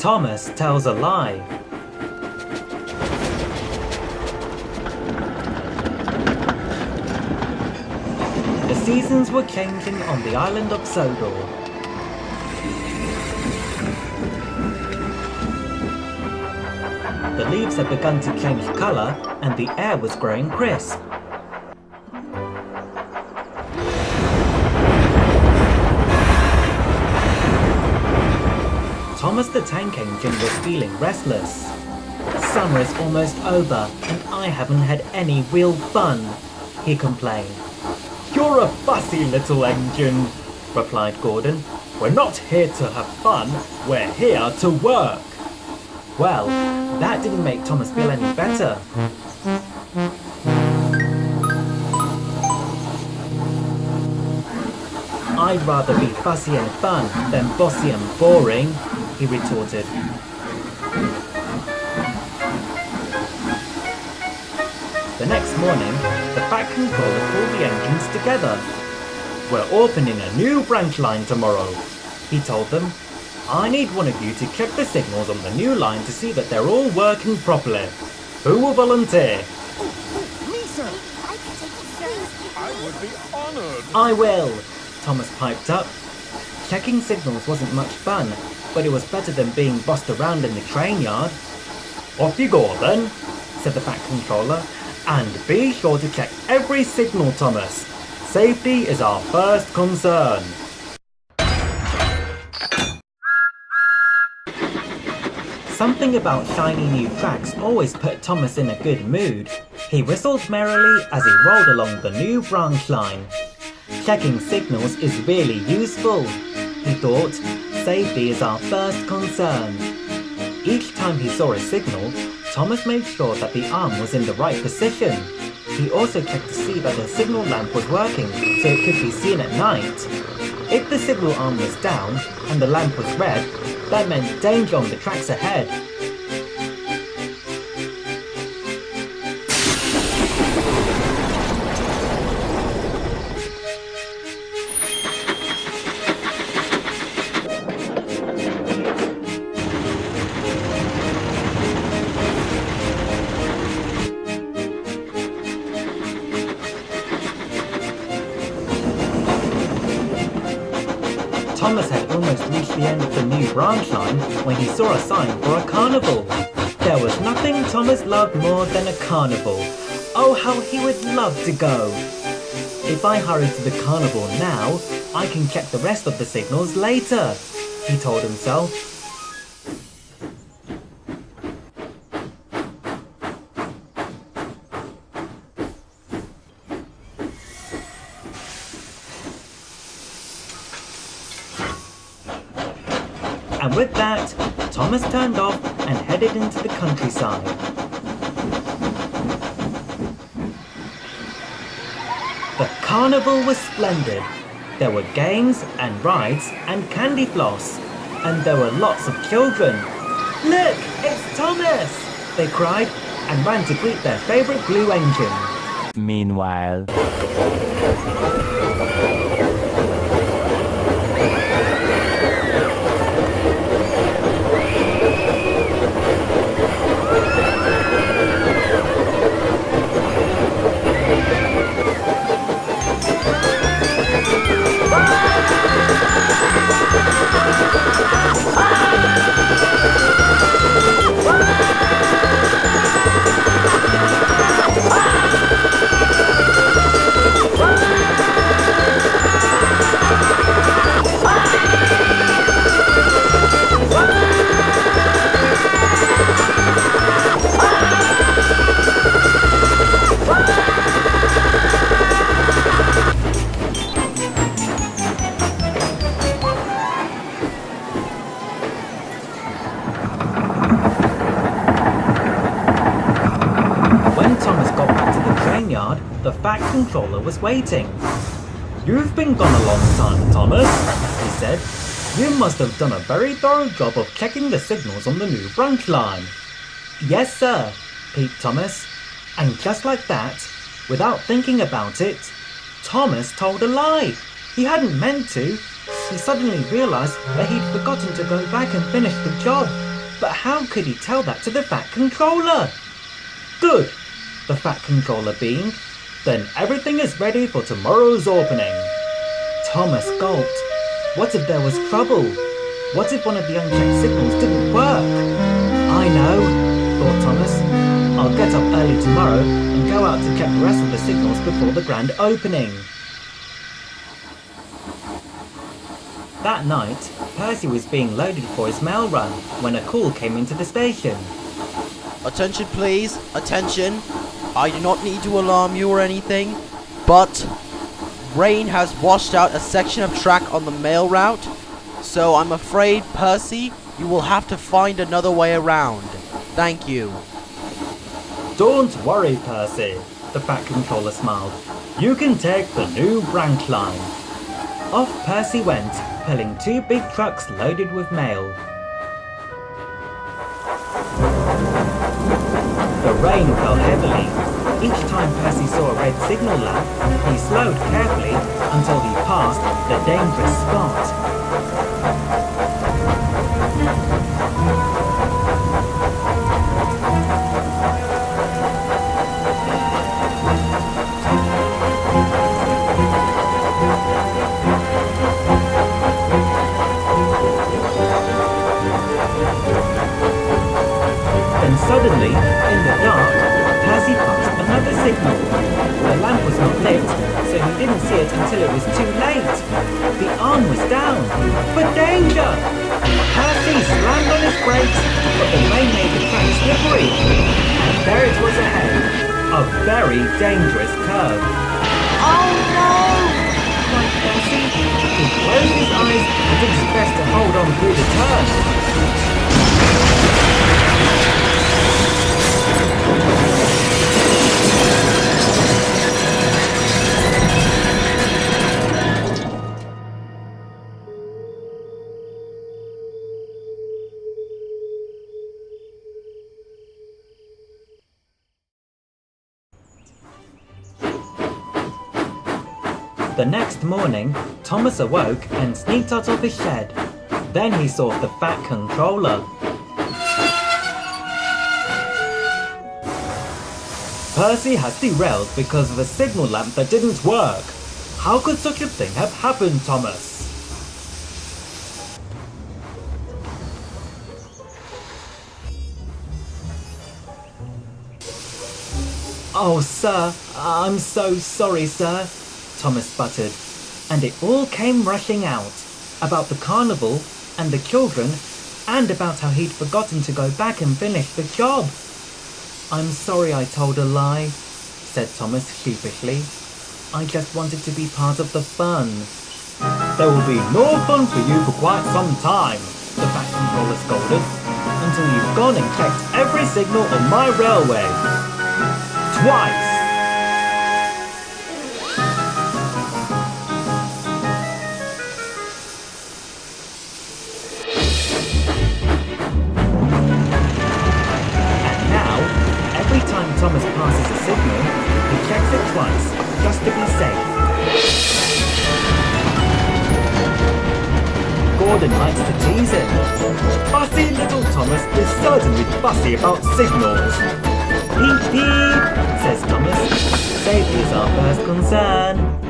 Thomas tells a lie. The seasons were changing on the island of Sodor. The leaves had begun to change colour and the air was growing crisp. Thomas the Tank Engine was feeling restless. Summer is almost over and I haven't had any real fun, he complained. You're a fussy little engine, replied Gordon. We're not here to have fun, we're here to work. Well, that didn't make Thomas feel any better. I'd rather be fussy and fun than bossy and boring, he retorted. The next morning, the Fat Controller called the engines together. We're opening a new branch line tomorrow, he told them. I need one of you to check the signals on the new line to see that they're all working properly. Who will volunteer? Me, sir. I can take it, sir. I would be honored. I will, Thomas piped up. Checking signals wasn't much fun, but it was better than being bossed around in the train yard. Off you go then, said the Fat Controller. And be sure to check every signal, Thomas. Safety is our first concern. Something about shiny new tracks always put Thomas in a good mood. He whistled merrily as he rolled along the new branch line. Checking signals is really useful, he thought. Safety is our first concern. Each time he saw a signal, Thomas made sure that the arm was in the right position. He also checked to see that the signal lamp was working so it could be seen at night. If the signal arm was down and the lamp was red, that meant danger on the tracks ahead. Thomas had almost reached the end of the new branch line when he saw a sign for a carnival. There was nothing Thomas loved more than a carnival. Oh, how he would love to go! If I hurry to the carnival now, I can check the rest of the signals later, he told himself. And with that, Thomas turned off and headed into the countryside. The carnival was splendid. There were games and rides and candy floss. And there were lots of children. Look, it's Thomas! They cried and ran to greet their favourite blue engine. Meanwhile... The Fat Controller was waiting. You've been gone a long time, Thomas, he said. You must have done a very thorough job of checking the signals on the new branch line. Yes, sir, peeped Thomas. And just like that, without thinking about it, Thomas told a lie. He hadn't meant to. He suddenly realised that he'd forgotten to go back and finish the job. But how could he tell that to the Fat Controller? Good! The Fat Controller beamed. Then everything is ready for tomorrow's opening. Thomas gulped. What if there was trouble? What if one of the unchecked signals didn't work? I know, thought Thomas. I'll get up early tomorrow and go out to check the rest of the signals before the grand opening. That night, Percy was being loaded for his mail run when a call came into the station. Attention please, attention. I do not need to alarm you or anything, but rain has washed out a section of track on the mail route, so I'm afraid, Percy, you will have to find another way around. Thank you. Don't worry, Percy, the Fat Controller smiled. You can take the new branch line. Off Percy went, pulling 2 big trucks loaded with mail. The rain fell heavily. Each time Percy saw a red signal lamp, he slowed carefully until he passed the dangerous spot. Then suddenly, in the dark, Percy passed another signal. The lamp was not lit, so he didn't see it until it was too late. The arm was down. But danger! Percy slammed on his brakes, but the rain made the track slippery. And there it was ahead. A very dangerous curve. Oh no! Cried Percy. He closed his eyes and did his best to hold on through the turn. The next morning, Thomas awoke and sneaked out of his shed. Then he saw the Fat Controller. Percy has derailed because of a signal lamp that didn't work. How could such a thing have happened, Thomas? Oh, sir, I'm so sorry, sir, Thomas sputtered, and it all came rushing out, about the carnival, and the children, and about how he'd forgotten to go back and finish the job. I'm sorry I told a lie, said Thomas sheepishly. I just wanted to be part of the fun. There will be no fun for you for quite some time, the Fat Controller scolded, until you've gone and checked every signal on my railway. Twice! Thomas passes a signal, he checks it twice, just to be safe. Gordon likes to tease him. Fussy little Thomas is certainly fussy about signals. Peep peep, says Thomas. Safety's our first concern.